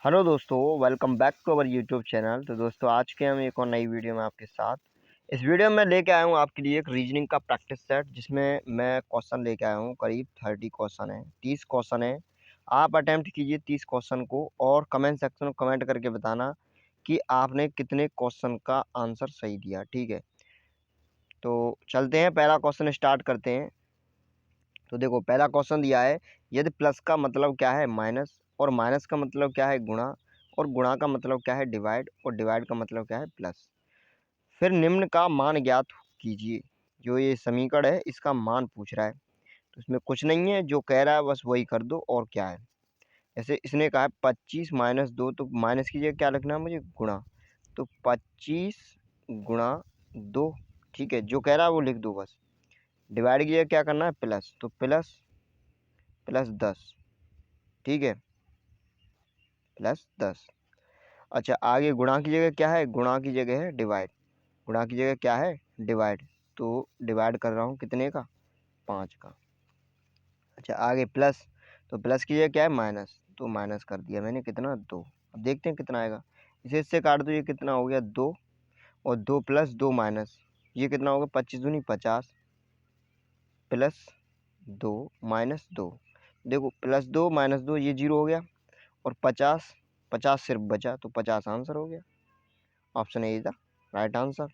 Hello दोस्तों, welcome back to our YouTube channel. तो दोस्तों आज के हम एक और नई वीडियो में आपके साथ। इस वीडियो में लेके आया हूँ आपके लिए एक रीजनिंग का प्रैक्टिस सेट, जिसमें मैं क्वेश्चन लेके आया हूँ। करीब 30 क्वेश्चन है, 30 क्वेश्चन है। आप अटेम्प्ट कीजिए 30 क्वेश्चन को और कमेंट सेक्शन में कमेंट करके बताना कि आपने कितने क्वेश्चन का आंसर सही दिया। ठीक है, तो चलते हैं, पहला क्वेश्चन स्टार्ट करते हैं। तो देखो, पहला क्वेश्चन दिया है, यदि प्लस का मतलब क्या है माइनस, और माइनस का मतलब क्या है गुणा, और गुणा का मतलब क्या है डिवाइड, और डिवाइड का मतलब क्या है प्लस। फिर निम्न का मान ज्ञात कीजिए। जो ये समीकरण है इसका मान पूछ रहा है, तो इसमें कुछ नहीं है, जो कह रहा है बस वही कर दो। और क्या है, जैसे इसने कहा है 25 - 2, तो माइनस की जगह क्या लिखना है मुझे, गुणा। तो 25 × 2। ठीक है, जो कह रहा है वो लिख दो बस। डिवाइड की जगह क्या करना है, प्लस, तो प्लस प्लस 10। ठीक है, +10। अच्छा, आगे गुणा की जगह क्या है, गुणा की जगह है डिवाइड। गुणा की जगह क्या है, डिवाइड। तो डिवाइड कर रहा हूँ कितने का, 5 का। अच्छा, आगे प्लस, तो प्लस की जगह क्या है, माइनस। तो माइनस कर दिया मैंने, कितना, 2। अब देखते हैं कितना आएगा। इसे इससे काट दो, ये कितना हो गया, 2। और 2 + 2 माइनस, ये कितना होगा, 25 दूनी 50, +2 -2। देखो, +2 -2 ये 0 हो गया, और 50 50 सिर्फ बचा, तो 50 आंसर हो गया। Option A is the right answer.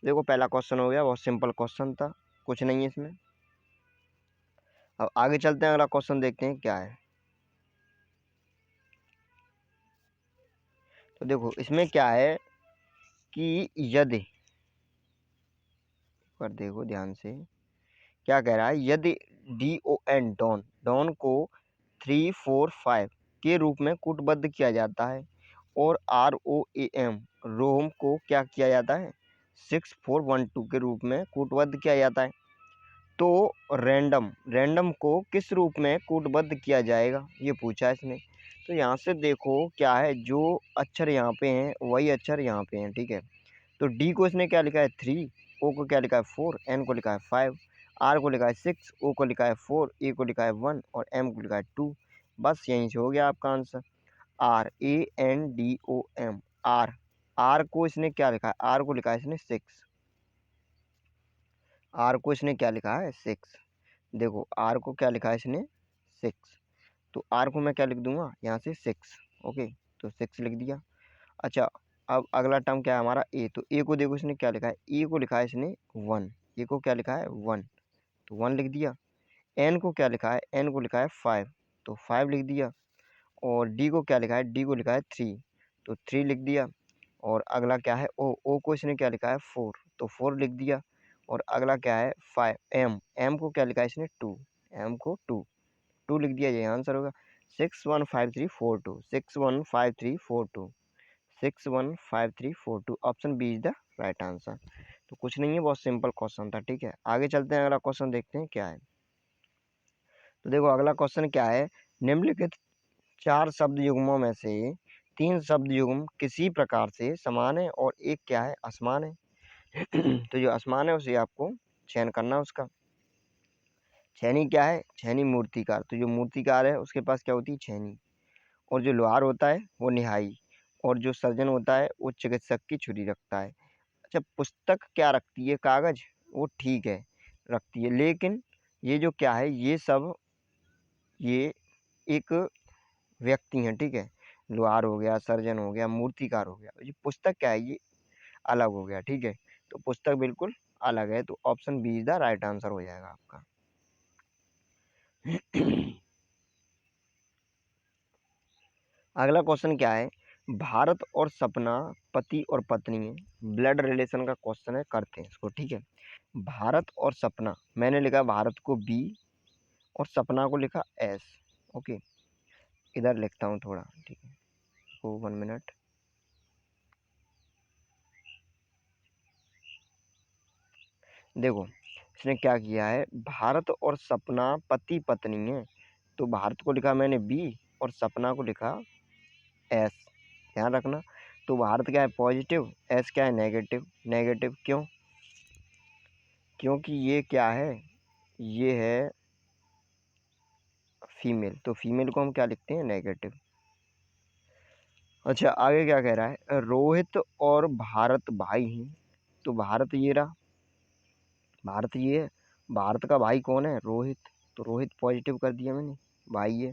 देखो, पहला क्वेश्चन हो गया, बहुत सिंपल क्वेश्चन था, कुछ नहीं है इसमें। अब आगे चलते हैं, अगला क्वेश्चन देखते हैं क्या है। तो देखो, इसमें क्या है कि यदि, पर देखो ध्यान से, क्या कह रहा है, यदि DON डॉन डॉन को 3 4 5 के रूप में कूटबद्ध किया जाता है, और ROAM रोम को क्या किया जाता है, 6 4 1 2 के रूप में कूटबद्ध किया जाता है, तो रैंडम रैंडम को किस रूप में कूटबद्ध किया जाएगा, ये पूछा है इसने। तो यहाँ से देखो क्या है, जो अक्षर यहाँ पे हैं वही अक्षर यहाँ पे हैं। ठीक है, तो डी को इसने क्या लिखा है, 3। ओ को क्या लिखा है, 4। एन को लिखा है 5। आर को लिखा है 6। ओ को लिखा है 4। ए को लिखा है 1। और एम को लिखा है 2। बस यहीं से हो गया आपका आंसर। RANDOM, are. आर को इसने क्या लिखा है, आर को लिखा है इसने 6। आर को इसने क्या लिखा है, 6। देखो, आर को क्या लिखा है इसने, 6। तो आर को मैं क्या लिख दूंगा यहाँ से, 6। ओके, तो 6 लिख दिया। अच्छा, अब अगला टर्म क्या है हमारा, ए। तो ए को देखो इसने क्या लिखा है, ए को लिखा है इसने 1। ए को क्या लिखा है, 1। तो 1 लिख दिया। एन को क्या लिखा है, एन को लिखा है 5। तो 5 लिख दिया। और डी को क्या लिखा है, डी को लिखा है 3। तो 3 लिख दिया। और अगला क्या है, ओ। ओ को इसने क्या लिखा है, 4। तो 4 लिख दिया। और अगला क्या है, 5। एम। एम को क्या लिखा है इसने, 2। एम को 2 लिख दिया, ये आंसर होगा। 615342, 615342, 615342। Option B is the right answer. तो कुछ नहीं है, बहुत सिंपल क्वेश्चन था। ठीक है, आगे चलते हैं, अगला क्वेश्चन देखते हैं क्या है। तो देखो, अगला क्वेश्चन क्या है, निम्नलिखित 4 शब्द युग्मों में से 3 शब्द युग्म किसी प्रकार से समान है और एक क्या है, असमान है। तो जो असमान है उसे आपको चयन करना है उसका। छेनी क्या है, छेनी मूर्तिकार। तो जो मूर्तिकार है उसके पास क्या होती है, छेनी। और जो लोहार होता है वो निहाई। और जो सर्जन होता है वो चिकित्सक की छुरी रखता है। अच्छा, पुस्तक क्या रखती है, कागज, वो ठीक है रखती है, लेकिन ये जो क्या है, ये सब, ये एक व्यक्ति हैं। ठीक है, लोहार हो गया, सर्जन हो गया, मूर्तिकार हो गया। ये पुस्तक क्या है, ये अलग हो गया। ठीक है, तो पुस्तक बिल्कुल अलग है। तो option B is the right answer हो जाएगा आपका। अगला क्वेश्चन क्या है, भारत और सपना पति और पत्नी है, ब्लड रिलेशन का क्वेश्चन है, करते हैं इसको। ठीक है, भारत और सपना, मैंने लिखा भारत को बी और सपना को लिखा एस। ओके, इधर लिखता हूँ थोड़ा। ठीक है, तो 1 मिनट। देखो, इसने क्या किया है, भारत और सपना पति पत्नी है, तो भारत को लिखा मैंने बी और सपना को लिखा एस। ध्यान रखना। तो भारत क्या है, पॉजिटिव, एस क्या है, नेगेटिव। नेगेटिव क्यों, क्योंकि ये क्या है, ये है फीमेल, तो फीमेल को हम क्या लिखते हैं, नेगेटिव। अच्छा आगे क्या कह रहा है, रोहित और भारत भाई हैं। तो भारत ये रहा, भारत ये है, भारत का भाई कौन है, रोहित। तो रोहित पॉजिटिव कर दिया मैंने, भाई है।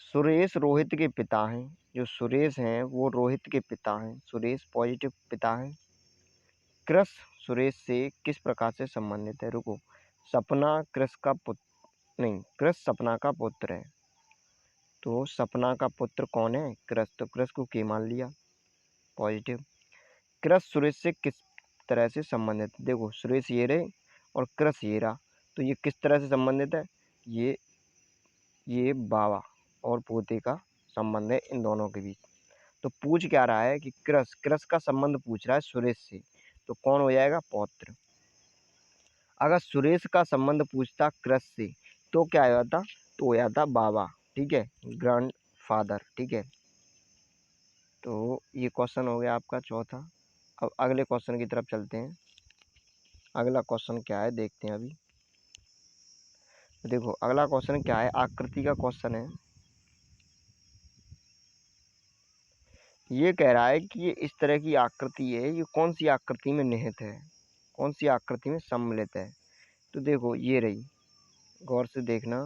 सुरेश रोहित के पिता हैं, जो सुरेश हैं वो रोहित के पिता हैं, सुरेश पॉजिटिव पिता हैं। कृष सुरेश से किस प्रकार से संबंधित है, रुको, सपना कृष का पुत्र नहीं, कृष सपना का पुत्र है। तो सपना का पुत्र कौन है, कृष। तो कृष को के मान लिया, पॉजिटिव। कृष सुरेश से किस तरह से संबंधित, देखो सुरेश ये रहे और कृष ये रहा, तो ये किस तरह से संबंधित है, ये बाबा और पोते का संबंध है इन दोनों के बीच। तो पूछ क्या रहा है कि कृष, कृष का संबंध पूछ रहा है सुरेश से, तो कौन हो जाएगा, पौत्र। अगर सुरेश का संबंध पूछता कृष से तो क्या हो जाता, तो हो जाता बाबा, ठीक है, ग्रैंड फादर, ठीक है। तो ये क्वेश्चन हो गया आपका चौथा। अब अगले क्वेश्चन की तरफ चलते हैं। अगला क्वेश्चन क्या है देखते हैं अभी। देखो अगला क्वेश्चन क्या है, आकृति का क्वेश्चन है। ये कह रहा है कि ये इस तरह की आकृति है, ये कौन सी आकृति में निहित है, कौन सी आकृति में सम्मिलित है। तो देखो ये रही, गौर से देखना,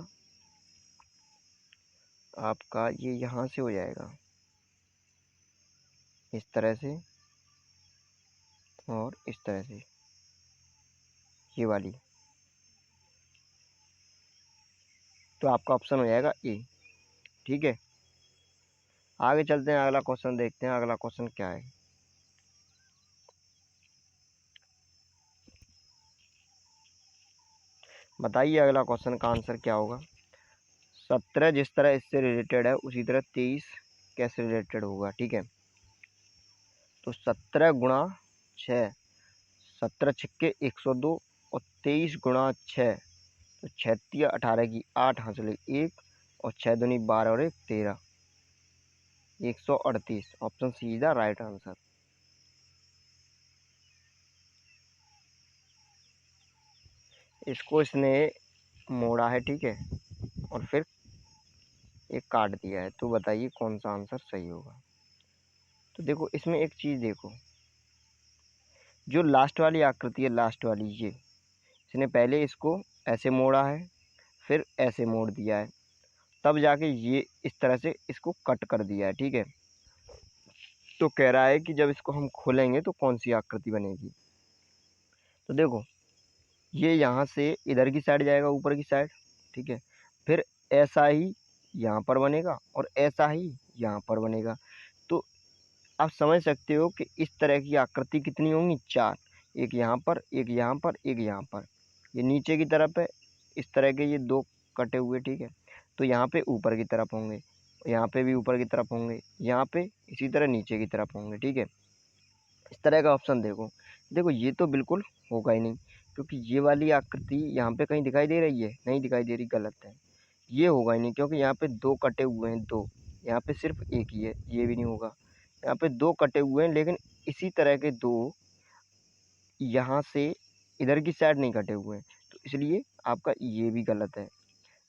आपका ये यहाँ से हो जाएगा इस तरह से और इस तरह से, ये वाली। तो आपका ऑप्शन हो जाएगा ए, ठीक है। आगे चलते हैं, अगला क्वेश्चन देखते हैं। अगला क्वेश्चन क्या है, बताइए अगला क्वेश्चन का आंसर क्या होगा। 17 जिस तरह इससे रिलेटेड है उसी तरह 23 कैसे रिलेटेड होगा, ठीक है। तो 17 गुणा 6, 17 छक्के 102 और 23 गुणा 6, तो 36 18 की 8 हासिल 1 और 6 दूनी 12 और 1 13, 138। Option C is the right answer. इसको इसने मोड़ा है, ठीक है, और फिर एक काट दिया है। तो बताइए कौन सा आंसर सही होगा। तो देखो इसमें एक चीज़ देखो, जो लास्ट वाली आकृति है, लास्ट वाली ये, इसने पहले इसको ऐसे मोड़ा है, फिर ऐसे मोड़ दिया है, तब जाके ये इस तरह से इसको कट कर दिया है, ठीक है। तो कह रहा है कि जब इसको हम खोलेंगे तो कौन सी आकृति बनेगी। तो देखो ये यहाँ से इधर की साइड जाएगा, ऊपर की साइड, ठीक है, फिर ऐसा ही यहाँ पर बनेगा और ऐसा ही यहाँ पर बनेगा। तो आप समझ सकते हो कि इस तरह की आकृति कितनी होंगी, 4, एक यहाँ पर, एक यहाँ पर, एक यहाँ पर। ये नीचे की तरफ है, इस तरह के ये 2 कटे हुए, ठीक है। तो यहाँ पे ऊपर की तरफ होंगे, यहाँ पे भी ऊपर की तरफ होंगे, यहाँ पे इसी तरह नीचे की तरफ होंगे, ठीक है। इस तरह का ऑप्शन देखो, देखो ये तो बिल्कुल होगा ही नहीं, क्योंकि ये वाली आकृति यहाँ पे कहीं दिखाई दे रही है, नहीं दिखाई दे रही, गलत है। ये होगा ही नहीं, क्योंकि यहाँ पे 2 कटे हुए हैं, 2, यहाँ पे सिर्फ एक ही है, ये भी नहीं होगा। यहाँ पे 2 कटे हुए हैं, लेकिन इसी तरह के 2 यहाँ से इधर की साइड नहीं कटे हुए हैं, तो इसलिए आपका ये भी गलत है।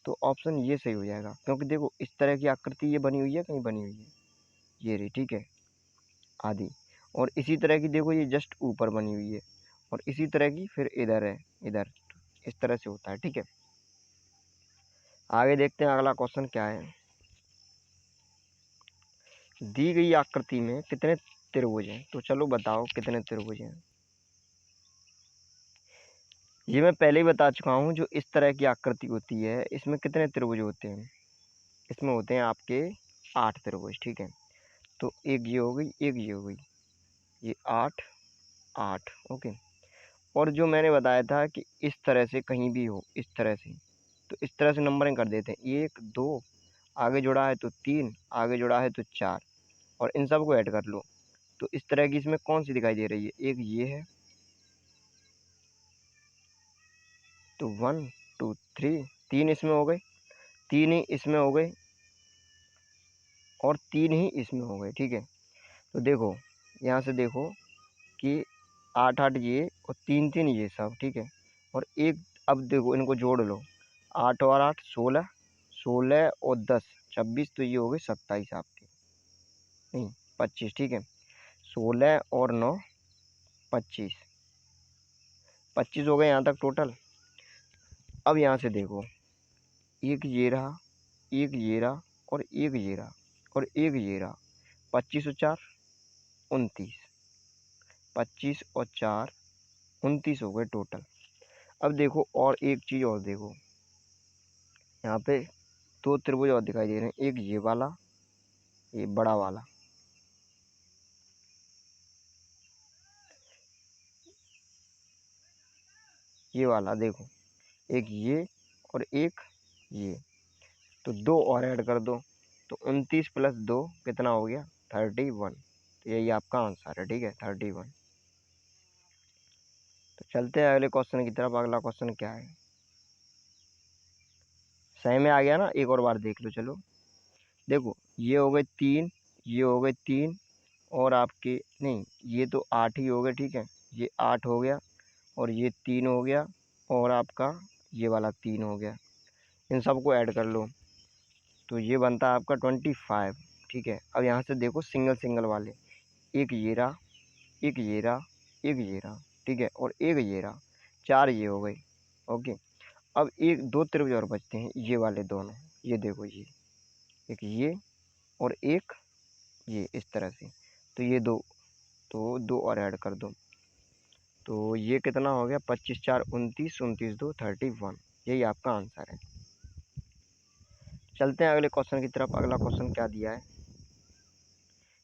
तो ऑप्शन ये सही हो जाएगा, क्योंकि देखो इस तरह की आकृति ये बनी हुई है, कहीं बनी हुई है, ये रही, ठीक है, आधी। और इसी तरह की देखो ये जस्ट ऊपर बनी हुई है, और इसी तरह की फिर इधर है, इधर, इस तरह से होता है, ठीक है। आगे देखते हैं अगला क्वेश्चन क्या है। दी गई आकृति में कितने त्रिभुज हैं, तो चलो बताओ कितने त्रिभुज हैं। ये मैं पहले ही बता चुका हूँ, जो इस तरह की आकृति होती है इसमें कितने त्रिभुज होते हैं, इसमें होते हैं आपके 8 त्रिभुज, ठीक है। तो एक ये हो गई, एक ये हो गई, ये 8 8, ओके। और जो मैंने बताया था कि इस तरह से कहीं भी हो, इस तरह से, तो इस तरह से नंबरिंग कर देते हैं, 1 2, आगे जुड़ा है तो 3, आगे जुड़ा है तो 4, और इन सब को ऐड कर लो। तो इस तरह की इसमें कौन सी दिखाई दे रही है, एक ये है, तो 1 2 3, 3 इसमें हो गए, 3 ही इसमें हो गए, और 3 ही इसमें हो गए, ठीक है। तो देखो यहाँ से देखो कि 8 8 ये और 3 3 ये सब, ठीक है। और एक, अब देखो इनको जोड़ लो, 8 और 8 16, 16 और 10 26, तो ये हो गए 27 आपके, नहीं 25, ठीक है। 16 और 9 25, 25 हो गए यहाँ तक टोटल। अब यहाँ से देखो, एक ये रहा, एक ये रहा, और एक ये रहा, और एक ये रहा। 25 और 4 29, 25 और 4 29 हो गए टोटल। अब देखो और एक चीज़ और देखो, यहाँ पे दो त्रिभुज और दिखाई दे रहे हैं, एक ये वाला, ये बड़ा वाला, ये वाला देखो, एक ये और एक ये, तो दो और ऐड कर दो, तो 29 प्लस 2 कितना हो गया? 31। तो यही आपका आंसर है, ठीक है, 31। तो चलते हैं अगले क्वेश्चन की तरफ। अगला क्वेश्चन क्या है? सही में आ गया ना? एक और बार देख लो। चलो देखो, ये हो गए 3, ये हो गए 3, और आपके नहीं, ये तो 8 ही हो गए, ठीक है, ये 8 हो गया, और ये 3 हो गया, और आपका ये वाला 3 हो गया। इन सबको ऐड कर लो तो ये बनता है आपका 25, ठीक है। अब यहाँ से देखो सिंगल सिंगल वाले, एक ये रहा, एक ये रहा, एक ये रहा, ठीक है, और एक ये रहा, 4 ये हो गई। ओके, अब एक दो त्रिभुज और बचते हैं, ये वाले दोनों, ये देखो, ये एक ये और एक ये, इस तरह से। तो ये दो, तो दो और ऐड कर दो, तो ये कितना हो गया? 25 4 29, 29 2 31। यही आपका आंसर है। चलते हैं अगले क्वेश्चन की तरफ। अगला क्वेश्चन क्या दिया है?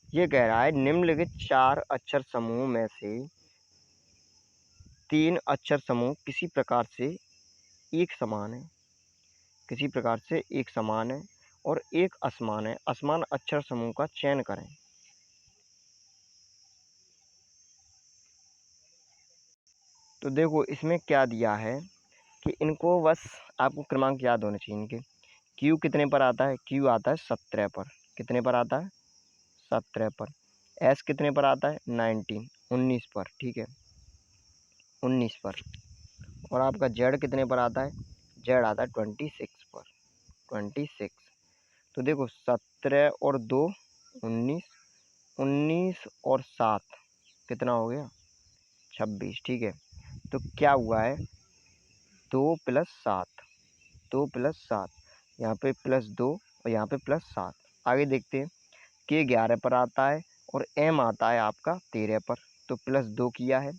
ये कह रहा है निम्नलिखित 4 अक्षर समूह में से 3 अक्षर समूह किसी प्रकार से एक समान है, किसी प्रकार से एक समान है, और एक असमान है। असमान अक्षर समूह का चयन करें। तो देखो इसमें क्या दिया है कि इनको बस आपको क्रमांक याद होने चाहिए इनके। क्यू कितने पर आता है? क्यू आता है 17 पर। कितने पर आता है? 17 पर। एस कितने पर आता है? 19 पर, ठीक है, 19 पर। और आपका जेड कितने पर आता है? जेड आता है 26 पर, 26। तो देखो 17 और 2 19, 19 और 7 कितना हो गया? 26, ठीक है। तो क्या हुआ है? 2 + 7, 2 + 7, यहाँ पे +2 और यहाँ पे +7। आगे देखते हैं, के 11 पर आता है और एम आता है आपका 13 पर, तो +2 किया है।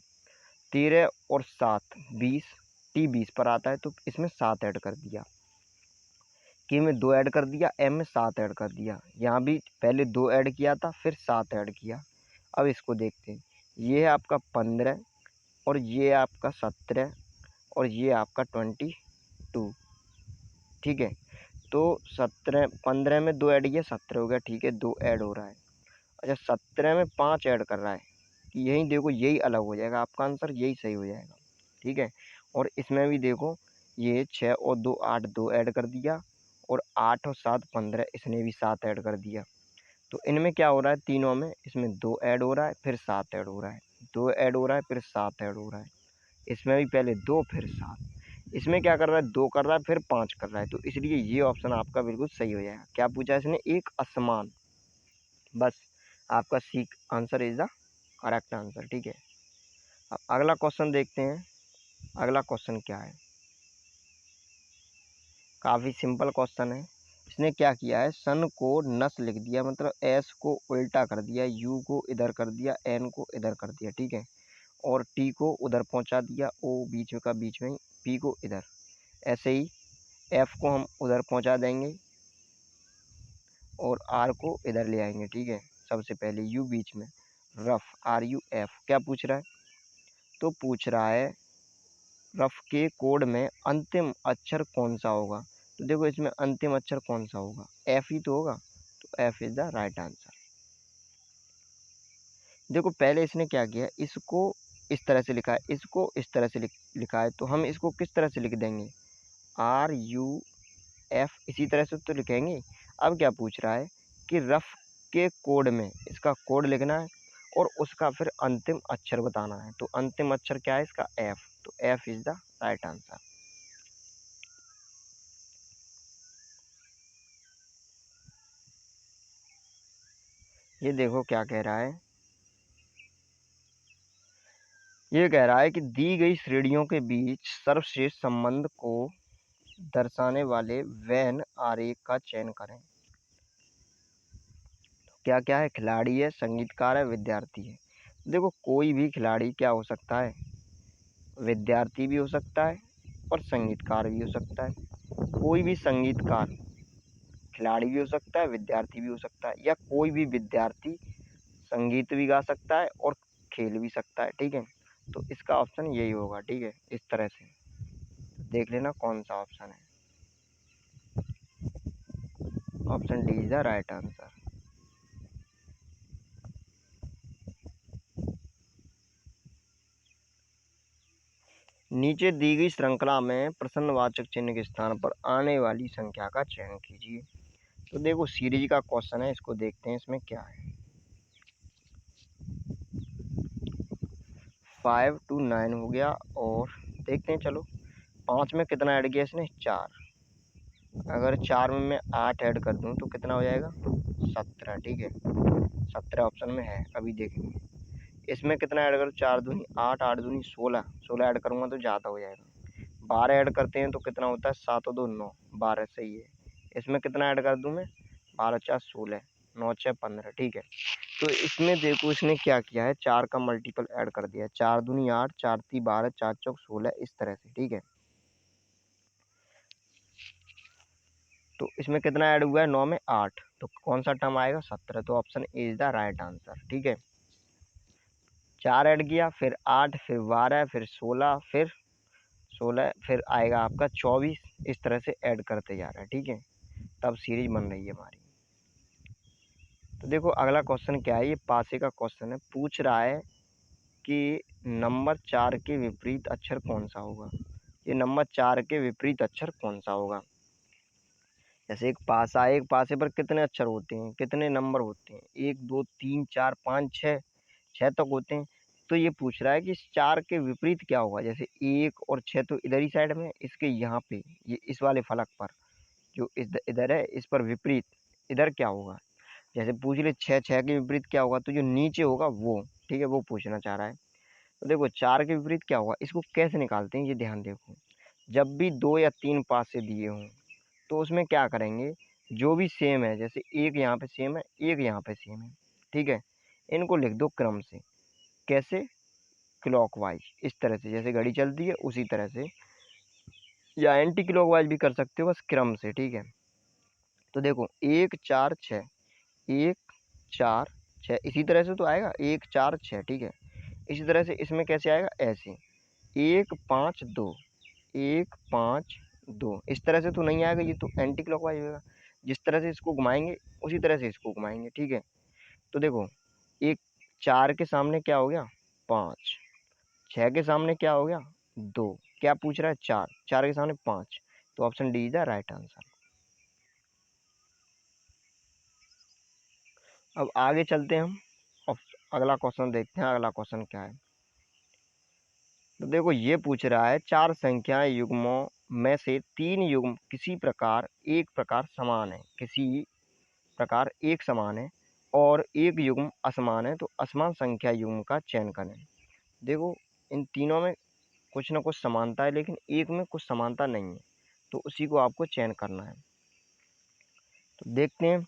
13 और 7 20, टी 20 पर आता है, तो इसमें 7 ऐड कर दिया। के में 2 ऐड कर दिया, एम में 7 ऐड कर दिया। यहाँ भी पहले 2 ऐड किया था, फिर 7 ऐड किया। अब इसको देखते हैं, ये है आपका 15, और ये है आपका 17, और ये आपका 22, ठीक है। तो 17, 15 में 2 ऐड किया, 17 हो गया, ठीक है, 2 ऐड हो रहा है। अच्छा, 17 में 5 ऐड कर रहा है, कि यही देखो, यही अलग हो जाएगा आपका आंसर, यही सही हो जाएगा, ठीक है। और इसमें भी देखो, ये 6 और 2 8, 2 ऐड कर दिया, और 8 और 7 15, इसने भी 7 ऐड कर दिया। तो इनमें क्या हो रहा है? तीनों में, इसमें 2 ऐड हो रहा है, फिर 7 ऐड हो रहा है, 2 ऐड हो रहा है, फिर 7 ऐड हो रहा है। इसमें भी पहले 2 फिर 7। इसमें क्या कर रहा है? 2 कर रहा है, फिर 5 कर रहा है, तो इसलिए ये ऑप्शन आपका बिल्कुल सही हो जाएगा। क्या पूछा है इसने? एक असमान। बस आपका C answer is the correct answer, ठीक है। अब अगला क्वेश्चन देखते हैं। अगला क्वेश्चन क्या है? काफ़ी सिंपल क्वेश्चन है। इसने क्या किया है? सन को नस लिख दिया, मतलब एस को उल्टा कर दिया, यू को इधर कर दिया, एन को इधर कर दिया, ठीक है, और टी को उधर पहुंचा दिया, ओ बीच में का बीच में, पी को इधर। ऐसे ही एफ को हम उधर पहुंचा देंगे, और आर को इधर ले आएंगे, ठीक है। सबसे पहले यू बीच में, रफ, RUF। क्या पूछ रहा है? तो पूछ रहा है रफ के कोड में अंतिम अक्षर कौन सा होगा। तो देखो इसमें अंतिम अक्षर कौन सा होगा? एफ ही तो होगा, तो F is the right answer. देखो पहले इसने क्या किया, इसको इस तरह से लिखा है, इसको इस तरह से लिखा है, तो हम इसको किस तरह से लिख देंगे? RUF, इसी तरह से तो लिखेंगे। अब क्या पूछ रहा है कि रफ के कोड में इसका कोड लिखना है, और उसका फिर अंतिम अक्षर बताना है। तो अंतिम अक्षर क्या है इसका? एफ, तो F is the right answer. ये देखो क्या कह रहा है, ये कह रहा है कि दी गई श्रेणियों के बीच सर्वश्रेष्ठ संबंध को दर्शाने वाले वेन आरेख का चयन करें। क्या क्या है, खिलाड़ी है, संगीतकार है, विद्यार्थी है। देखो कोई भी खिलाड़ी क्या हो सकता है, विद्यार्थी भी हो सकता है और संगीतकार भी हो सकता है। कोई भी संगीतकार खिलाड़ी भी हो सकता है, विद्यार्थी भी हो सकता है, या कोई भी विद्यार्थी संगीत भी गा सकता है और खेल भी सकता है। ठीक है, तो इसका ऑप्शन यही होगा। ठीक है, इस तरह से देख लेना कौन सा ऑप्शन है। Option D is the right answer. नीचे दी गई श्रृंखला में प्रश्नवाचक चिन्ह के स्थान पर आने वाली संख्या का चयन कीजिए। तो देखो सीरीज का क्वेश्चन है, इसको देखते हैं इसमें क्या है। 5 to 9 हो गया, और देखते हैं चलो 5 में कितना ऐड किया इसने, 4। अगर 4 में मैं 8 ऐड कर दूं तो कितना हो जाएगा, 17। ठीक है, 17 ऑप्शन में है, अभी देखेंगे। इसमें कितना ऐड करूँ, 4 दूनी 8, 8 दूनी 16, 16 ऐड करूँगा तो ज़्यादा हो जाएगा। 12 ऐड करते हैं तो कितना होता है, 7 और 2 9, 12 सही है। इसमें कितना ऐड कर दूँ मैं, 12 4 16, 9 6 15। ठीक है, तो इसमें देखो इसने क्या किया है, 4 का मल्टीपल ऐड कर दिया है। 4 दूनी 8, 4 ती 12, 4 चौक 16, इस तरह से। ठीक है, तो इसमें कितना ऐड हुआ है, 9 में 8, तो कौन सा टर्म आएगा, 17। तो option A is the right answer. ठीक है, 4 ऐड किया, फिर 8, फिर 12, फिर 16, फिर 16, फिर आएगा आपका 24। इस तरह से ऐड करते जा रहा है। ठीक है, तब सीरीज बन रही है हमारी। तो देखो अगला क्वेश्चन क्या है, ये पासे का क्वेश्चन है। पूछ रहा है कि नंबर 4 के विपरीत अक्षर कौन सा होगा। ये नंबर 4 के विपरीत अक्षर कौन सा होगा। जैसे एक पासा है, एक पासे पर कितने अक्षर होते हैं, कितने नंबर होते हैं, 1 2 3 4 5 6, 6 तक होते हैं। तो ये पूछ रहा है कि इस 4 के विपरीत क्या होगा। जैसे 1 और 6 तो इधर ही साइड में, इसके यहाँ पे ये इस वाले फलक पर जो इधर है, इस पर विपरीत इधर क्या होगा। जैसे पूछ ले 6 6 के विपरीत क्या होगा, तो जो नीचे होगा वो। ठीक है, वो पूछना चाह रहा है। तो देखो 4 के विपरीत क्या होगा, इसको कैसे निकालते हैं, ये ध्यान देखो। जब भी 2 या 3 पासे दिए हों तो उसमें क्या करेंगे, जो भी सेम है, जैसे एक यहाँ पे सेम है, एक यहाँ पे सेम है। ठीक है, इनको लिख दो क्रम से। कैसे, क्लॉकवाइज, इस तरह से जैसे घड़ी चलती है उसी तरह से, या एंटी क्लॉकवाइज भी कर सकते हो, बस क्रम से। ठीक है, तो देखो 1 4 6, 1 4 6, इसी तरह से तो आएगा 1 4 6। ठीक है, इसी तरह से इसमें कैसे आएगा, ऐसे 1 5 2, 1 5 2, इस तरह से तो नहीं आएगा, ये तो एंटी क्लॉकवाइज होगा। जिस तरह से इसको घुमाएंगे उसी तरह से इसको घुमाएंगे। ठीक है, तो देखो एक 4 के सामने क्या हो गया, 5, 6 के सामने क्या हो गया, 2, क्या पूछ रहा है, 4, 4 के सामने 5। तो option D is the right answer. अब आगे चलते हैं हम, अब अगला क्वेश्चन देखते हैं। अगला क्वेश्चन क्या है, तो देखो ये पूछ रहा है 4 संख्या युग्मों में से 3 युग्म किसी प्रकार एक प्रकार समान है, किसी प्रकार एक समान है और एक युग्म असमान है, तो असमान संख्या युग्म का चयन करें। देखो इन तीनों में कुछ ना कुछ समानता है, लेकिन एक में कुछ समानता नहीं है, तो उसी को आपको चयन करना है। तो देखते हैं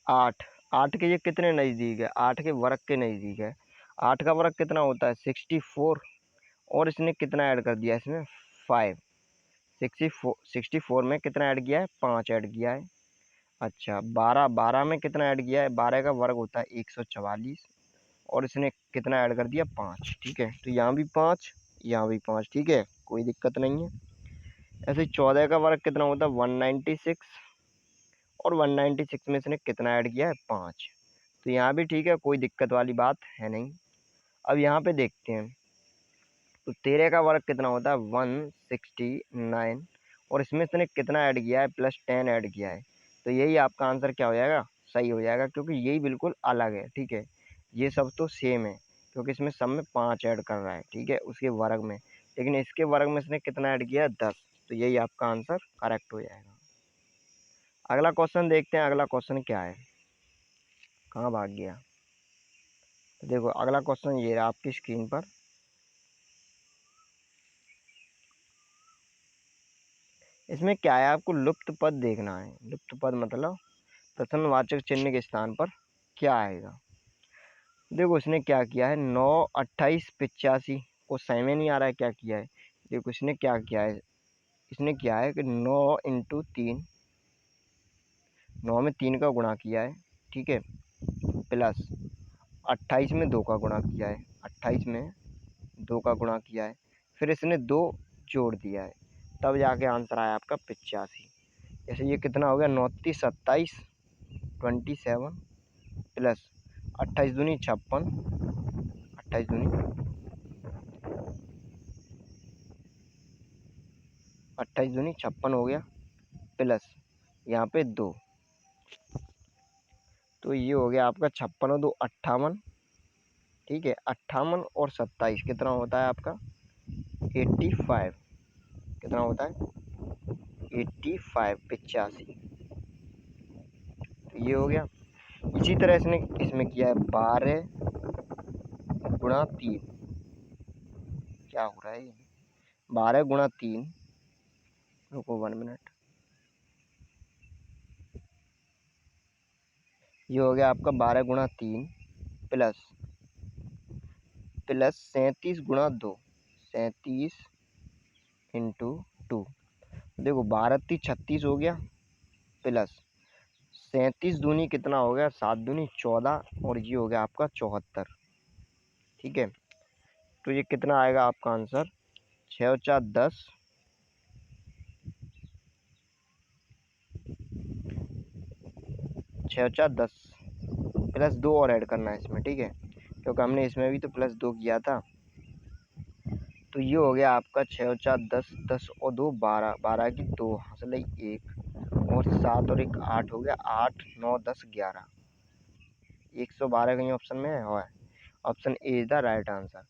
8, 8 के ये कितने नज़दीक है, 8 के वर्ग के नज़दीक है। 8 का वर्ग कितना होता है, 64, और इसने कितना ऐड कर दिया इसमें, 5। 64 में कितना ऐड किया है, 5 ऐड किया है। अच्छा 12, 12 में कितना ऐड किया है, 12 का वर्ग होता है 144, और इसने कितना ऐड कर दिया, 5। ठीक है, तो यहाँ भी 5, यहाँ भी 5। ठीक है, कोई दिक्कत नहीं है। ऐसे 14 का वर्ग कितना होता है, 196, और 196 में इसने कितना ऐड किया है, 5। तो यहाँ भी ठीक है, कोई दिक्कत वाली बात है नहीं। अब यहाँ पे देखते हैं, तो 13 का वर्ग कितना होता है, 169, और इसमें इसने कितना ऐड किया है, +10 ऐड किया है। तो यही आपका आंसर क्या हो जाएगा, सही हो जाएगा, क्योंकि यही बिल्कुल अलग है। ठीक है, ये सब तो सेम है, क्योंकि इसमें सब में 5 ऐड कर रहा है। ठीक है, उसके वर्ग में, लेकिन इसके वर्ग में इसने कितना ऐड किया है, 10। तो यही आपका आंसर करेक्ट हो जाएगा। अगला क्वेश्चन देखते हैं, अगला क्वेश्चन क्या है, कहाँ भाग गया। तो देखो अगला क्वेश्चन ये रहा आपकी स्क्रीन पर। इसमें क्या है, आपको लुप्त पद देखना है। लुप्त पद मतलब प्रश्नवाचक चिन्ह के स्थान पर क्या आएगा। देखो इसने क्या किया है, 9 28 85 को सही में नहीं आ रहा है, क्या किया है। देखो इसने क्या किया है, इसने किया है कि 9 इंटू 3, 9 में 3 का गुणा किया है, ठीक है, प्लस 28 में 2 का गुणा किया है, 28 में 2 का गुणा किया है, फिर इसने 2 जोड़ दिया है, तब जाके आंसर आया आपका 85। जैसे ये कितना हो गया, 9 30 27 27 प्लस 28 दूनी 56, 28 दूनी 56 हो गया, प्लस यहाँ पे 2, तो ये हो गया आपका 56 और 2 58, ठीक है। 58 और 27 कितना होता है आपका 85, कितना होता है 85, 85। तो ये हो गया। इसी तरह इसने इसमें किया है 12 गुणा 3, क्या हो रहा है ये, 12 गुणा 3, रुको 1 मिनट, ये हो गया आपका 12 गुणा 3 प्लस 37 गुणा 2, 37 इंटू 2। देखो 12 3 36 हो गया, प्लस 37 दूनी कितना हो गया, 7 दूनी 14, और ये हो गया आपका 74, ठीक है। तो ये कितना आएगा आपका आंसर, 6 और 4 10, 6 और 4 10, प्लस 2 और ऐड करना है इसमें, ठीक है, क्योंकि हमने इसमें भी तो प्लस 2 किया था। तो ये हो गया आपका 6 और 4 10, 10 और 2 12, 12 की 2 हासिल 1, और 7 और 1 8 हो गया, 8 9 10 11, 112 कहीं ऑप्शन में है, option A is the right answer.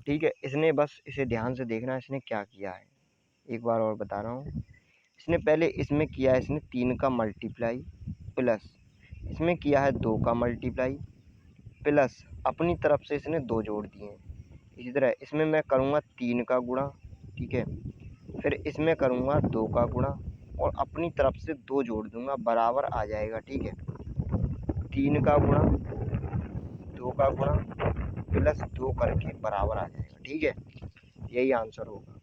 ठीक है, इसने बस इसे ध्यान से देखना, इसने क्या किया है, एक बार और बता रहा हूँ। इसने पहले इसमें किया है, इसने 3 का मल्टीप्लाई, प्लस इसमें किया है 2 का मल्टीप्लाई, प्लस अपनी तरफ से इसने 2 जोड़ दिए हैं। इसी तरह इसमें मैं करूँगा 3 का गुणा, ठीक है, फिर इसमें करूँगा 2 का गुणा, और अपनी तरफ से 2 जोड़ दूंगा, बराबर आ जाएगा, ठीक है। 3 का गुणा 2 का गुणा प्लस 2 करके बराबर आ जाएगा, ठीक है, यही आंसर होगा।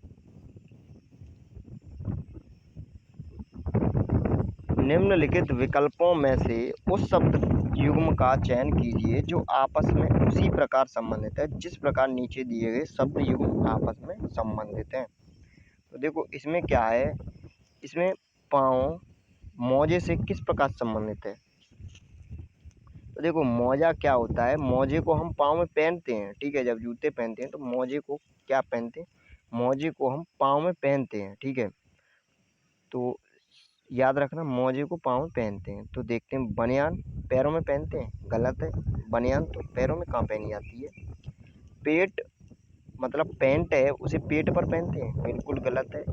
निम्नलिखित विकल्पों में से उस शब्द युग्म का चयन कीजिए जो आपस में उसी प्रकार संबंधित है जिस प्रकार नीचे दिए गए शब्द युग्म आपस में संबंधित हैं। तो देखो इसमें क्या है, इसमें पाँव मोजे से किस प्रकार संबंधित है। तो देखो मोजा क्या होता है, मोजे को हम पाँव में पहनते हैं, ठीक है, जब जूते पहनते हैं तो मोजे को क्या पहनते हैं, मोजे को हम पाँव में पहनते हैं, ठीक है। तो याद रखना, मोजे को पाँव में पहनते हैं। तो देखते हैं, बनियान पैरों में पहनते हैं, गलत है, बनियान तो पैरों में कहाँ पहनी जाती है। पेट मतलब पैंट है, उसे पेट पर पहनते हैं, बिल्कुल गलत है।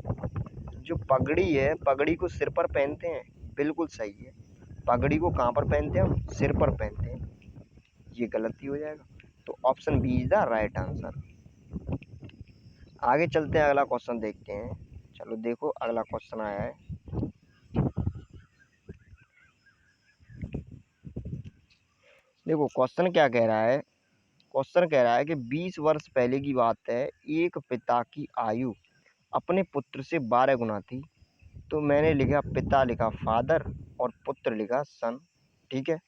जो पगड़ी है, पगड़ी को सिर पर पहनते हैं, बिल्कुल सही है। पगड़ी को कहाँ पर पहनते हैं, हम सिर पर पहनते हैं, ये गलती हो जाएगा। तो option B is the right answer. आगे चलते हैं, अगला क्वेश्चन देखते हैं। चलो देखो अगला क्वेश्चन आया है। देखो क्वेश्चन क्या कह रहा है, क्वेश्चन कह रहा है कि 20 वर्ष पहले की बात है, एक पिता की आयु अपने पुत्र से 12 गुना थी। तो मैंने लिखा पिता, लिखा फादर, और पुत्र लिखा सन, ठीक है।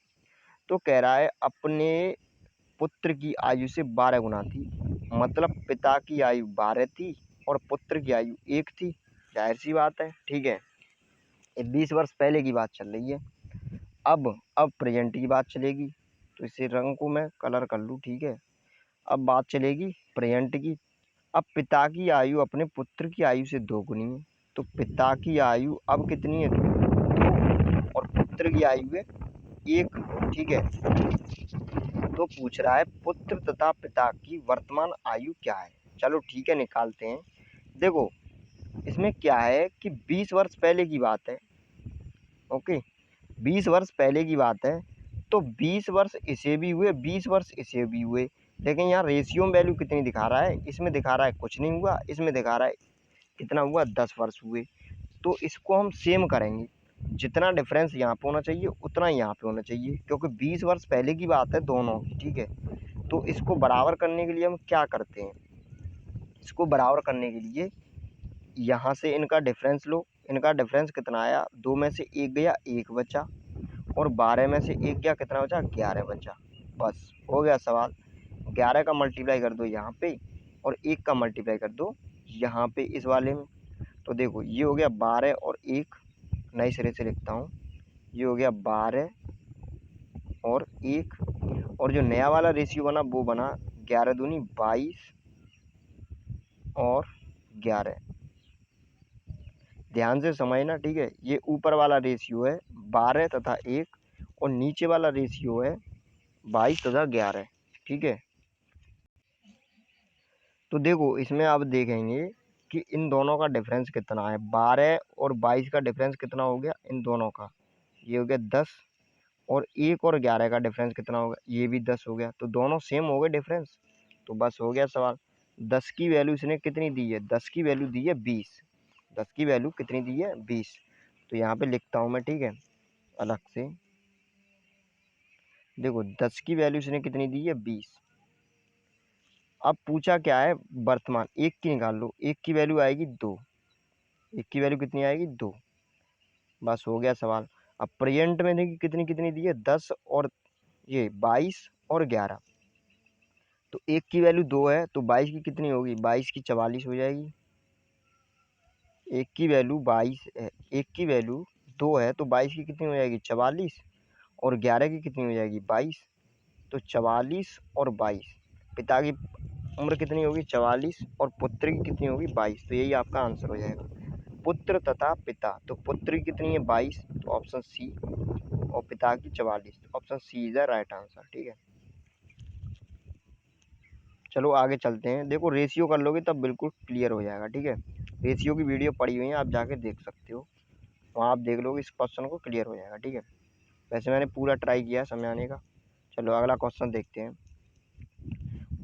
तो कह रहा है अपने पुत्र की आयु से 12 गुना थी, मतलब पिता की आयु 12 थी और पुत्र की आयु 1 थी, जाहिर सी बात है, ठीक है। ये 20 वर्ष पहले की बात चल रही है। अब प्रेजेंट की बात चलेगी, तो इसे रंग को मैं कलर कर लूँ, ठीक है। अब बात चलेगी प्रेजेंट की। अब पिता की आयु अपने पुत्र की आयु से 2 गुनी है, तो पिता की आयु अब कितनी है, 2, और पुत्र की आयु है 1, ठीक है। तो पूछ रहा है पुत्र तथा पिता की वर्तमान आयु क्या है। चलो ठीक है, निकालते हैं। देखो इसमें क्या है कि 20 वर्ष पहले की बात है, ओके, 20 वर्ष पहले की बात है। तो 20 वर्ष इसे भी हुए, 20 वर्ष इसे भी हुए, लेकिन यहाँ रेशियो में वैल्यू कितनी दिखा रहा है, इसमें दिखा रहा है कुछ नहीं हुआ, इसमें दिखा रहा है कितना हुआ, 10 वर्ष हुए। तो इसको हम सेम करेंगे, जितना डिफरेंस यहाँ पे होना चाहिए उतना ही यहाँ पे होना चाहिए, क्योंकि 20 वर्ष पहले की बात है दोनों की, ठीक है। तो इसको बराबर करने के लिए हम क्या करते हैं, इसको बराबर करने के लिए यहाँ से इनका डिफरेंस लो, इनका डिफरेंस कितना आया, 2 में से 1 गया, 1 बचा, और 12 में से 1 गया, कितना बचा, 11 बचा। बस हो गया सवाल। 11 का मल्टीप्लाई कर दो यहाँ पे और 1 का मल्टीप्लाई कर दो यहाँ पे इस वाले में। तो देखो ये हो गया 12 और 1, नए सिरे से लिखता हूँ, ये हो गया 12 और 1, और जो नया वाला रेशियो बना वो बना 11 दूनी 22 और 11। ध्यान से समझना, ठीक है। ये ऊपर वाला रेशियो है 12 तथा 1, और नीचे वाला रेशियो है 22 तथा 11, ठीक है। तो देखो इसमें आप देखेंगे कि इन दोनों का डिफरेंस कितना है, 12 और 22 का डिफरेंस कितना हो गया इन दोनों का, ये हो गया 10, और 1 और 11 का डिफरेंस कितना होगा, ये भी 10 हो गया। तो दोनों सेम हो गए डिफरेंस, तो बस हो गया सवाल। 10 की वैल्यू इसने कितनी दी है, 10 की वैल्यू दी है 20, 10 की वैल्यू कितनी दी है, 20। तो यहाँ पे लिखता हूँ मैं, ठीक है, अलग से। देखो 10 की वैल्यू इसने कितनी दी है, 20। अब पूछा क्या है, वर्तमान 1 की निकाल लो, 1 की वैल्यू आएगी 2, 1 की वैल्यू कितनी आएगी, 2। बस हो गया सवाल। अब प्रेजेंट में देखिए कितनी कितनी दी है, 10 और ये 22 और 11। तो 1 की वैल्यू 2 है, तो 22 की कितनी होगी, 22 की 44 हो जाएगी। 1 की वैल्यू 22 है, 1 की वैल्यू 2 है, तो 22 की कितनी हो जाएगी, 44, और 11 की कितनी हो जाएगी, 22। तो 44 और 22, पिता की उम्र कितनी होगी, 44, और पुत्र की कितनी होगी, 22। तो यही आपका आंसर हो जाएगा, पुत्र तथा पिता। तो पुत्र की कितनी है, 22, तो ऑप्शन सी, और पिता की 44, option C is the right answer, ठीक है। चलो आगे चलते हैं। देखो रेशियो कर लोगे तब बिल्कुल क्लियर हो जाएगा, ठीक है। रेशियो की वीडियो पड़ी हुई है, आप जाके देख सकते हो, वहाँ आप देख लोगे, इस क्वेश्चन को क्लियर हो जाएगा, ठीक है। वैसे मैंने पूरा ट्राई किया समझाने का। चलो अगला क्वेश्चन देखते हैं।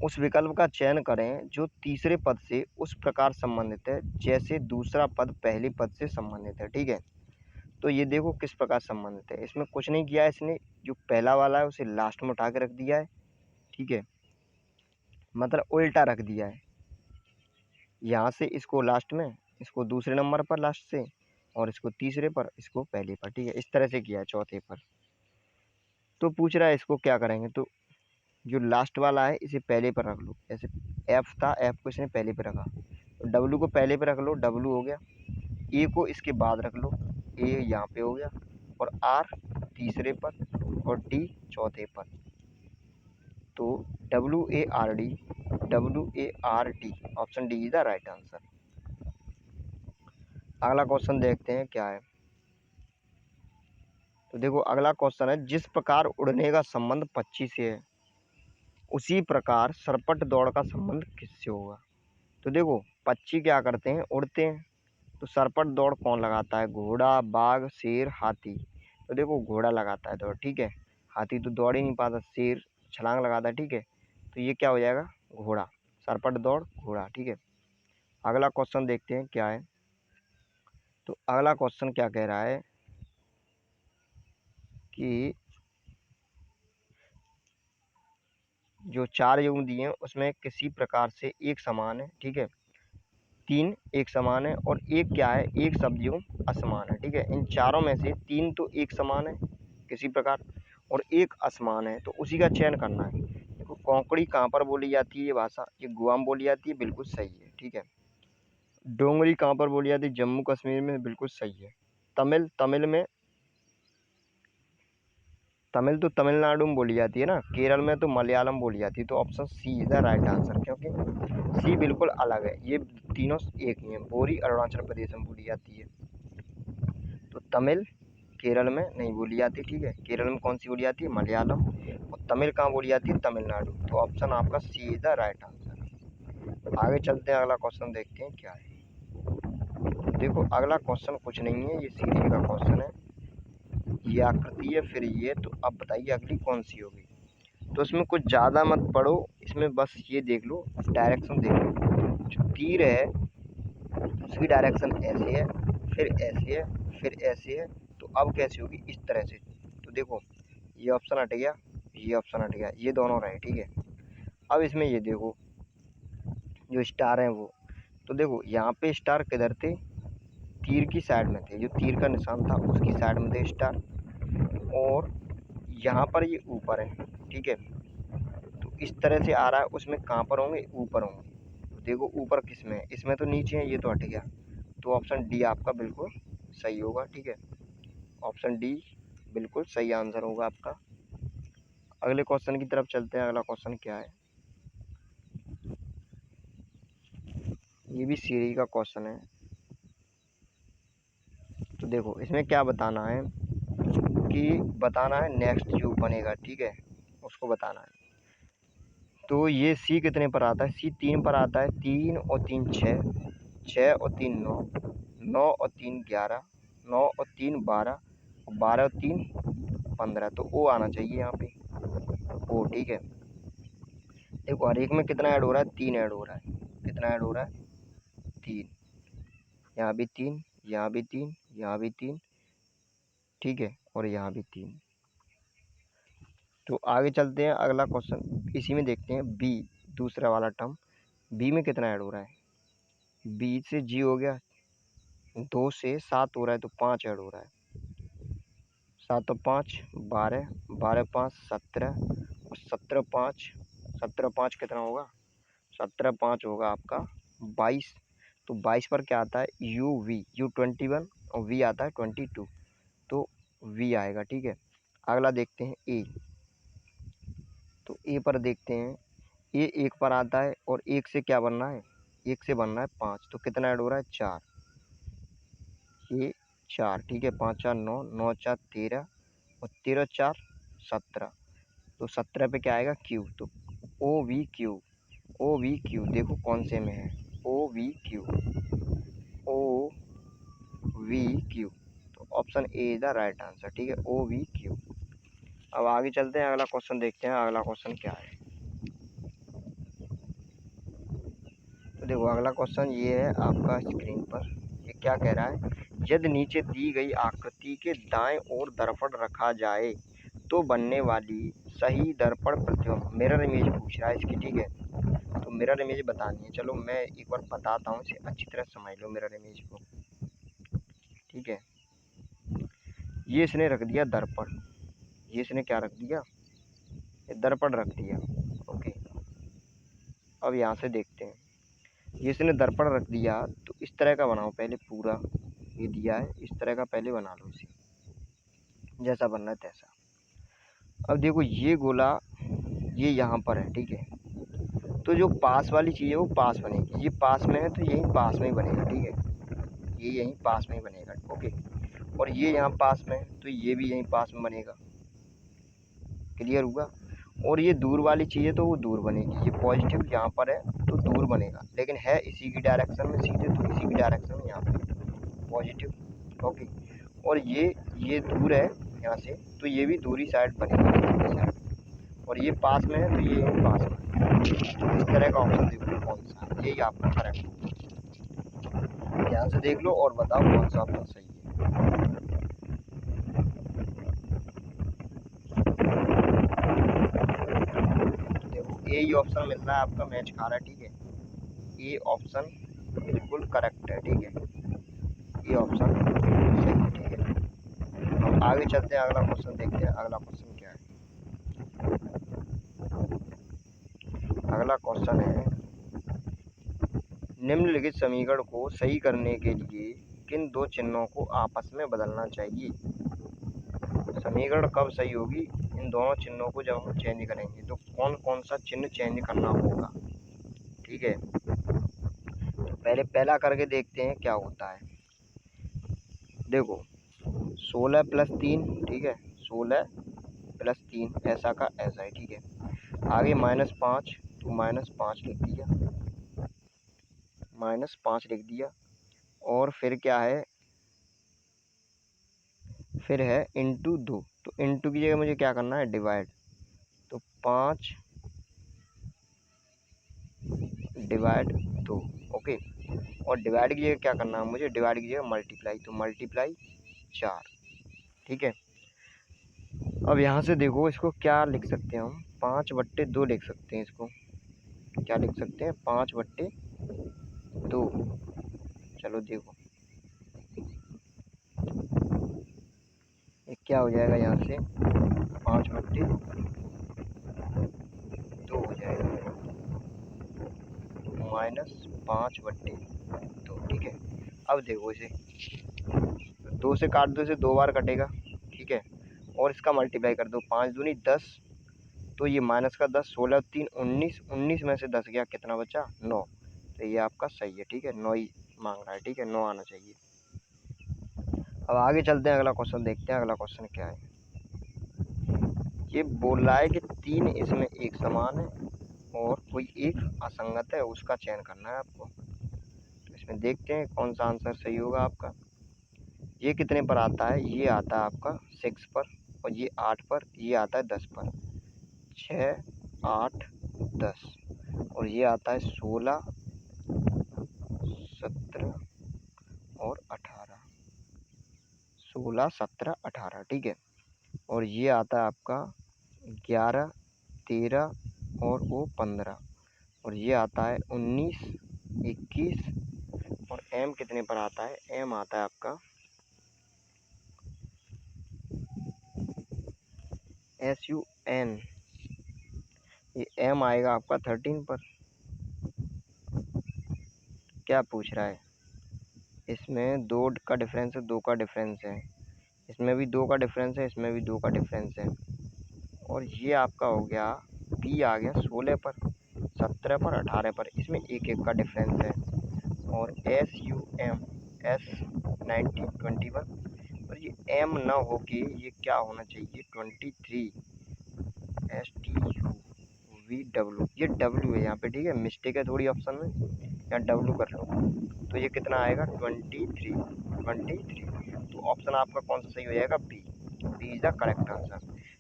उस विकल्प का चयन करें जो तीसरे पद से उस प्रकार संबंधित है जैसे दूसरा पद पहले पद से संबंधित है, ठीक है। तो ये देखो किस प्रकार संबंधित है, इसमें कुछ नहीं किया है इसने, जो पहला वाला है उसे लास्ट में उठा के रख दिया है, ठीक है, मतलब उल्टा रख दिया है। यहाँ से इसको लास्ट में, इसको दूसरे नंबर पर लास्ट से, और इसको तीसरे पर, इसको पहले पर, ठीक है, इस तरह से किया है चौथे पर। तो पूछ रहा है इसको क्या करेंगे, तो जो लास्ट वाला है इसे पहले पर रख लो, जैसे एफ था, एफ को इसने पहले पर रखा, तो डब्लू को पहले पर रख लो, डब्लू हो गया, ए को इसके बाद रख लो, ए यहाँ पे हो गया, और आर तीसरे पर, और डी चौथे पर। तो WARD, WARD, option D is the right answer. अगला क्वेश्चन देखते हैं क्या है। तो देखो अगला क्वेश्चन है, जिस प्रकार उड़ने का संबंध पक्षी से है उसी प्रकार सरपट दौड़ का संबंध किससे होगा। तो देखो पक्षी क्या करते हैं, उड़ते हैं, तो सरपट दौड़ कौन लगाता है, घोड़ा, बाघ, शेर, हाथी। तो देखो घोड़ा लगाता है दौड़, ठीक है, हाथी तो दौड़ ही नहीं पाता, शेर छलांग लगाता है, ठीक है। तो ये क्या हो जाएगा, घोड़ा, सरपट दौड़ घोड़ा, ठीक है। अगला क्वेश्चन देखते हैं क्या है। तो अगला क्वेश्चन क्या कह रहा है कि जो 4 युग्म दिए हैं उसमें किसी प्रकार से एक समान है, ठीक है, 3 एक समान है, और एक क्या है, एक शब्द युग्म असमान है, ठीक है। इन चारों में से 3 तो एक समान है किसी प्रकार, और एक असमान है, तो उसी का चयन करना है। देखो कोंकणी कहाँ पर बोली जाती है, ये भाषा ये गोवा में बोली जाती है, बिल्कुल सही है, ठीक है। डोंगरी कहाँ पर बोली जाती है, जम्मू कश्मीर में, बिल्कुल सही है। तमिल, तमिल तो तमिलनाडु में बोली जाती है ना, केरल में तो मलयालम बोली जाती है, तो option C is the right answer, क्योंकि सी बिल्कुल अलग है, ये तीनों एक ही हैं। बोरी अरुणाचल प्रदेश में बोली जाती है, तो तमिल केरल में नहीं बोली जाती, ठीक है। केरल में कौन सी बोली जाती है, मलयालम, और तमिल कहाँ बोली जाती है, तमिलनाडु। तो ऑप्शन आपका सी इज द राइट आंसर। आगे चलते हैं, अगला क्वेश्चन देखते हैं क्या है। देखो अगला क्वेश्चन कुछ नहीं है, ये सीरीज का क्वेश्चन है। ये आकृति है, फिर ये, तो अब बताइए अगली कौन सी होगी। तो इसमें कुछ ज़्यादा मत पढ़ो, इसमें बस ये देख लो, डायरेक्शन देख लो। जो तीर है उसकी डायरेक्शन ऐसे है, फिर ऐसे है, फिर ऐसे है, तो अब कैसे होगी, इस तरह से। तो देखो ये ऑप्शन हट गया, ये ऑप्शन हट गया, ये दोनों रहे, ठीक है। अब इसमें ये देखो जो स्टार हैं वो, तो देखो यहाँ पे स्टार किधर थे, तीर की साइड में थे, जो तीर का निशान था उसकी साइड में थे स्टार, और यहाँ पर ये ऊपर है, ठीक है। तो इस तरह से आ रहा है, उसमें कहाँ पर होंगे, ऊपर होंगे। तो देखो ऊपर किस में है, इसमें तो नीचे है, ये तो हट गया। तो ऑप्शन डी आपका बिल्कुल सही होगा, ठीक है। ऑप्शन डी बिल्कुल सही आंसर होगा आपका। अगले क्वेश्चन की तरफ चलते हैं। अगला क्वेश्चन क्या है, ये भी सीरी का क्वेश्चन है। तो देखो इसमें क्या बताना है कि बताना है नेक्स्ट जो बनेगा, ठीक है, उसको बताना है। तो ये सी कितने पर आता है, सी 3 पर आता है। 3 और 3 6, 6 और 3 9, 9 और 3 11, 9 और 3 12, 12 और 3 15। तो ओ आना चाहिए यहाँ पे, ओ, ठीक है। देखो हर एक में कितना ऐड हो रहा है, 3 ऐड हो रहा है। कितना ऐड हो रहा है, 3। यहाँ भी 3, यहाँ भी 3, यहाँ भी 3, ठीक है, और यहाँ भी 3। तो आगे चलते हैं। अगला क्वेश्चन इसी में देखते हैं, बी दूसरा वाला टर्म, बी में कितना ऐड हो रहा है। बी से जी हो गया, 2 से 7 हो रहा है, तो 5 ऐड हो रहा है। 7 और 5 12, 12 5 17, और 17 5, 17 5 कितना होगा, 17 5 होगा आपका 22। तो 22 पर क्या आता है, यू वी, यू 21 और वी आता है 22, तो वी आएगा, ठीक है। अगला देखते हैं ए। तो ए पर देखते हैं, ए 1 पर आता है, और 1 से क्या बनना है, 1 से बनना है 5, तो कितना ऐड हो रहा है, 4। ये 4, ठीक है, 5 4 9, 9 4 13, और 13 4 17। तो 17 पे क्या आएगा, क्यू। तो O V Q, O V Q देखो कौन से में है, O V Q, O V Q. तो option A is the right answer, ठीक है, ओ वी क्यू। अब आगे चलते हैं, अगला क्वेश्चन देखते हैं। अगला क्वेश्चन क्या है, तो देखो अगला क्वेश्चन ये है आपका स्क्रीन पर। ये क्या कह रहा है, यदि नीचे दी गई आकृति के दाएं ओर दर्पण रखा जाए तो बनने वाली सही दर्पण प्रतिबिंब, मिरर इमेज पूछ रहा है इसकी, ठीक है। तो मिरर इमेज बतानी है, चलो मैं एक बार बताता हूँ, इसे अच्छी तरह समझ लो मिरर इमेज को, ठीक है। ये इसने रख दिया दर्पण, ये इसने क्या रख दिया, ये दर्पण रख दिया, ओके। अब यहाँ से देखते हैं, ये इसने दर्पण रख दिया, तो इस तरह का बनाओ पहले, पूरा ये दिया है इस तरह का, पहले बना लो इसे, जैसा बनना है तैसा। अब देखो ये गोला ये यहाँ पर है, ठीक है। तो जो पास वाली चीज़ है वो पास बनेगी, ये पास में है तो यही पास में ही बनेगा, ठीक है, ये यहीं पास में ही बनेगा, ओके। और ये यहाँ पास में है तो ये भी यहीं पास में बनेगा, क्लियर हुआ। और ये दूर वाली चीज़ है तो वो दूर बनेगी, ये पॉजिटिव यहाँ पर है तो दूर बनेगा, लेकिन है इसी की डायरेक्शन में सीधे, तो इसी की डायरेक्शन में यहाँ पे पॉजिटिव, ओके। और ये दूर है यहाँ से, तो ये भी दूरी साइड बनेगी, और ये पास में है तो ये यहीं पास में है। तो इस तरह का ऑप्शन देखो कौन सा है, यही आपका करेक्ट होगा। ध्यान से देख लो और बताओ कौन सा ऑप्शन सही है। देखो यही ऑप्शन मिल रहा है आपका, मैच खा रहा है, ठीक है। ये ऑप्शन बिल्कुल करेक्ट है, ठीक है, ये ऑप्शन सही है, ठीक है। हम आगे चलते हैं, अगला क्वेश्चन देखते हैं। अगला क्वेश्चन क्या है, अगला क्वेश्चन है, निम्नलिखित समीकरण को सही करने के लिए किन दो चिन्हों को आपस में बदलना चाहिए। समीकरण कब सही होगी, इन दोनों चिन्हों को जब हम चेंज करेंगे, तो कौन कौन सा चिन्ह चेंज करना होगा, ठीक है। तो पहले पहला करके देखते हैं क्या होता है। देखो 16 प्लस 3, ठीक है, 16 प्लस 3 ऐसा का ऐसा है, ठीक है। आगे -5, तो -5 लिख दिया, -5 लिख दिया। और फिर क्या है, फिर है इंटू 2, तो इंटू की जगह मुझे क्या करना है, डिवाइड। तो 5 डिवाइड 2, ओके। और डिवाइड की जगह क्या करना है मुझे, डिवाइड की जगह मल्टीप्लाई, तो मल्टीप्लाई 4, ठीक है। अब यहाँ से देखो इसको क्या लिख सकते हैं हम, 5/2 लिख सकते हैं इसको। क्या लिख सकते हैं, 5/2। चलो देखो ये क्या हो जाएगा, यहाँ से 5/2 हो जाएगा, -5/2, ठीक है। अब देखो इसे 2 से काट दो, इसे 2 बार कटेगा, ठीक है। और इसका मल्टीप्लाई कर दो, 5 दूनी 10, तो ये माइनस का 10, 16 3 19, 19 में से 10 गया, कितना बचा, 9। तो ये आपका सही है, ठीक है, 9 ही मांग रहा है, ठीक है, 9 आना चाहिए। अब आगे चलते हैं, अगला क्वेश्चन देखते हैं, अगला क्वेश्चन क्या है। ये बोल रहा है कि 3 इसमें एक समान है और कोई एक असंगत है, उसका चयन करना है आपको। तो इसमें देखते हैं कौन सा आंसर सही होगा आपका। ये कितने पर आता है, ये आता है आपका 6 पर, और ये 8 पर, ये आता है 10 पर। 6 8 10, और ये आता है 16 17 और 18, 16 17 18, ठीक है। और ये आता है आपका 11 13 और वो 15, और ये आता है 19 21, और एम कितने पर आता है, एम आता है आपका SUN, ये एम आएगा आपका 13 पर। क्या पूछ रहा है, इसमें 2 का डिफरेंस है, 2 का डिफरेंस है, इसमें भी 2 का डिफरेंस है, इसमें भी 2 का डिफरेंस है। और ये आपका हो गया, बी आ गया 16 पर, 17 पर, 18 पर, इसमें एक एक का डिफरेंस है। और SUM S19 21, और ये एम ना हो के ये क्या होना चाहिए, 23 STUVW, ये डब्ल्यू है यहाँ पे, ठीक है, मिस्टेक है थोड़ी ऑप्शन में, यहाँ डब्ल्यू कर लो। तो ये कितना आएगा, 23। तो ऑप्शन आपका कौन सा सही हो जाएगा, B is the correct answer.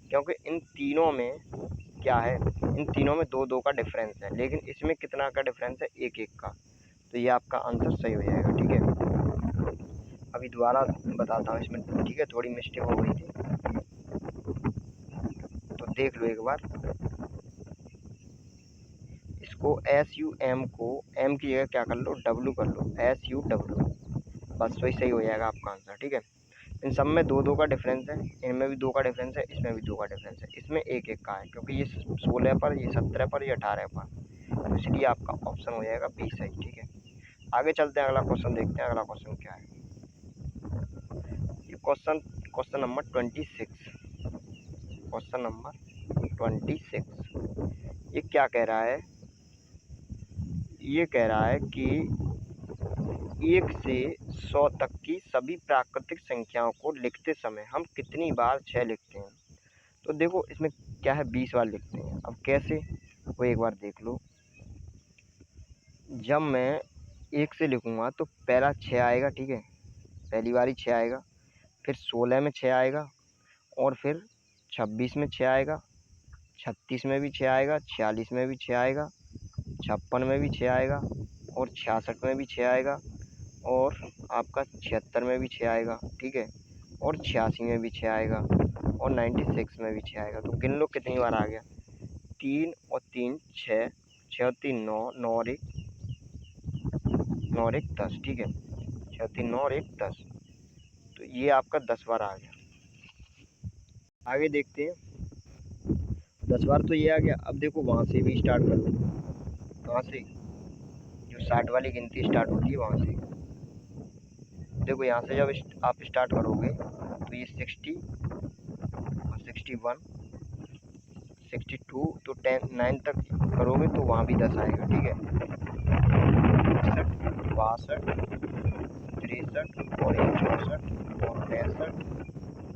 क्योंकि इन तीनों में क्या है, इन तीनों में 2 2 का डिफरेंस है, लेकिन इसमें कितना का डिफरेंस है, 1 1 का। तो ये आपका आंसर सही हो जाएगा, ठीक है। अभी दोबारा बताता हूँ इसमें, ठीक है, थोड़ी मिस्टेक हो गई थी, तो देख लो एक बार। इसको SUM को M की जगह क्या कर लो, W कर लो, SUW, बस वही सही हो जाएगा आपका आंसर, ठीक है। इन सब में 2 2 का डिफरेंस है, इनमें भी 2 का डिफरेंस है, इसमें भी 2 का डिफरेंस है, इसमें 1 1 का है, क्योंकि ये 16 पर, ये 17 पर, ये 18 पर, तो इसलिए आपका ऑप्शन हो जाएगा बी सही, ठीक है। आगे चलते हैं, अगला क्वेश्चन देखते हैं, अगला क्वेश्चन क्या है। ये क्वेश्चन नंबर 26, क्वेश्चन नंबर 26, ये क्या कह रहा है, ये कह रहा है कि 1 से 100 तक की सभी प्राकृतिक संख्याओं को लिखते समय हम कितनी बार 6 लिखते हैं। तो देखो इसमें क्या है, 20 बार लिखते हैं। अब कैसे, वो एक बार देख लो। जब मैं 1 से लिखूँगा तो पहला 6 आएगा, ठीक है, पहली बारी 6 आएगा, फिर 16 में 6 आएगा, और फिर 26 में 6 आएगा, 36 में भी 6 आएगा, 46 में भी 6 आएगा, 56 में भी 6 आएगा, और 66 में भी 6 आएगा, और आपका 76 में भी 6 आएगा, ठीक है, और 86 में भी 6 आएगा, और 96 में भी 6 आएगा। तो गिन लो कितनी बार आ गया, 3 और 3 6, 6 और 3 9, 9 और 1 10, ठीक है, 6 और 3 9 और 1 10, तो ये आपका 10 बार आ गया। आगे देखते हैं, 10 बार तो ये आ गया। अब देखो वहाँ से भी स्टार्ट कर लो, वहाँ से जो 60 वाली गिनती स्टार्ट होती है वहाँ से। देखो यहाँ से जब आप स्टार्ट करोगे तो ये 60 और 61 62, तो 10 9 तक करोगे तो वहाँ भी 10 आएगा, ठीक है। 61 62 63 और 64 और 65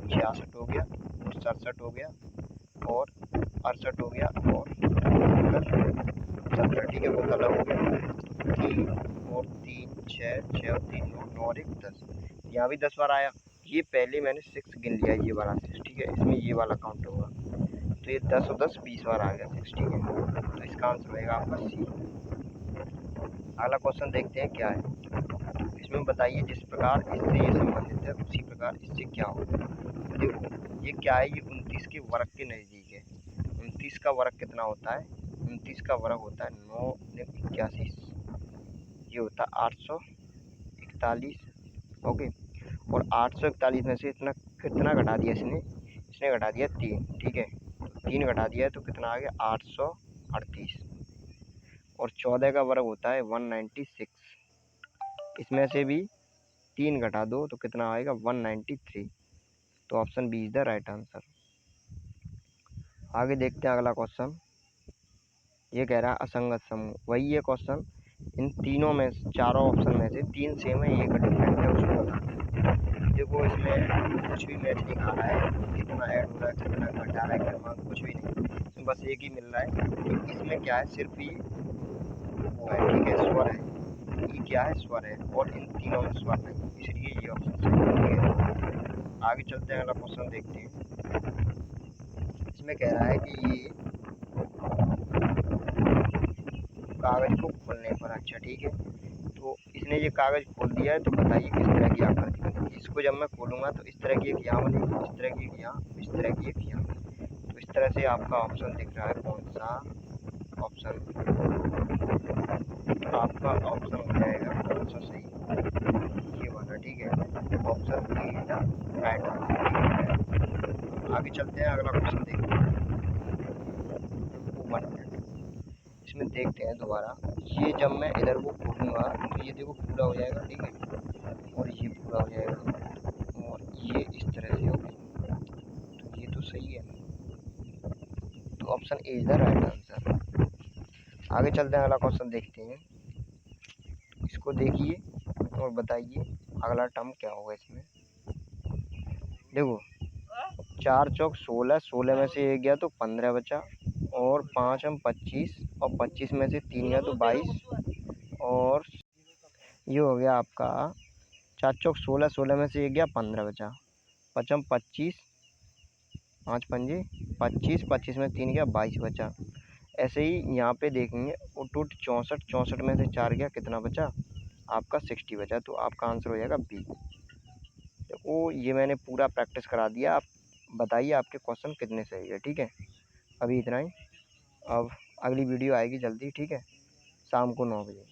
66 हो गया, और 67 हो गया, और 68 हो गया, और 70, ठीक है, वो तो अलग हो गया। 3 और 3 6, 6 और 3 9, 9 और 1 10, यहाँ भी 10 बार आया। ये पहले मैंने 6 गिन लिया, ये वाला 6, ठीक है, इसमें ये वाला काउंट होगा, तो ये 10 और 10 20 बार आ गया 6, ठीक है, तो इसका आंसर रहेगा आपका सी। अगला क्वेश्चन देखते हैं क्या है। इसमें बताइए जिस प्रकार इससे ये संबंधित है उसी प्रकार इससे क्या होगा। देखो ये क्या है, ये 29 के वर्ग के नज़दीक है। 29 का वर्ग कितना होता है, 29 का वर्ग होता है 9 81, ये होता है 841, ओके। और 841 में से इतना कितना घटा दिया इसने घटा दिया 3, ठीक है, 3 घटा दिया है तो कितना आ गया 838। और 14 का वर्ग होता है 196, इसमें से भी 3 घटा दो तो कितना आएगा 193। तो option B is the right answer. आगे देखते हैं अगला क्वेश्चन। ये कह रहा है असंगत समूह, वही ये क्वेश्चन, इन तीनों में चारों ऑप्शन में से 3 सेम है, एक डिफरेंट है, उसको बताना। देखो इसमें कुछ भी मैच नहीं खा रहा है, कितना ऐड हो रहा है कितना घटा रहा है क्रमांक कुछ भी नहीं, इसमें बस एक ही मिल रहा है कि इसमें क्या है, सिर्फ ये वो है, ठीक है, स्वर है, ये क्या है स्वर है, और इन तीनों में स्वर नहीं, इसलिए ये ऑप्शन सही है, ठीक है। आगे चलते हैं, अगला क्वेश्चन देखते हैं। इसमें कह रहा है कि ये कागज को खोलने पर, अच्छा ठीक है, तो इसने ये कागज खोल दिया है, तो बताइए किस तरह की आकृति बनेगी। इसको जब मैं खोलूंगा तो इस तरह की एक यहाँ बनेगी, इस तरह की एक यहाँ, इस तरह की एक यहाँ, तो इस तरह से आपका ऑप्शन दिख रहा है, कौन सा ऑप्शन आपका ऑप्शन हो जाएगा, कौन सा सही, ये वाला, ठीक है, option B is the right answer. आगे चलते हैं, अगला क्वेश्चन देखते हैं। 1 मिनट, इसमें देखते हैं दोबारा, ये जब मैं इधर को खोलूँगा तो ये देखो पूरा हो जाएगा, ठीक है, और ये पूरा हो जाएगा, और ये इस तरह से होगा, तो ये तो सही है, तो option A is the right answer. आगे चलते हैं, अगला क्वेश्चन देखते हैं। इसको देखिए और बताइए अगला टर्म क्या होगा इसमें। देखो 4 चौक 16, 16 में से 1 गया तो 15 बचा, और 5 हम 25, और 25 में से 3 गया तो 22, और ये हो गया आपका 4 चौक 16, 16 में से 1 गया 15 बचा, पचम 25, 5 पंजे 25, 25 में 3 गया 22 बचा। ऐसे ही यहाँ पे देखेंगे, और टोट 64, 64 में से 4 गया कितना बचा आपका 60 बचा, तो आपका आंसर हो जाएगा बी। देखो ये मैंने पूरा प्रैक्टिस करा दिया, आप बताइए आपके क्वेश्चन कितने सही है, ठीक है। अभी इतना ही, अब अगली वीडियो आएगी जल्दी, ठीक है, शाम को 9 बजे।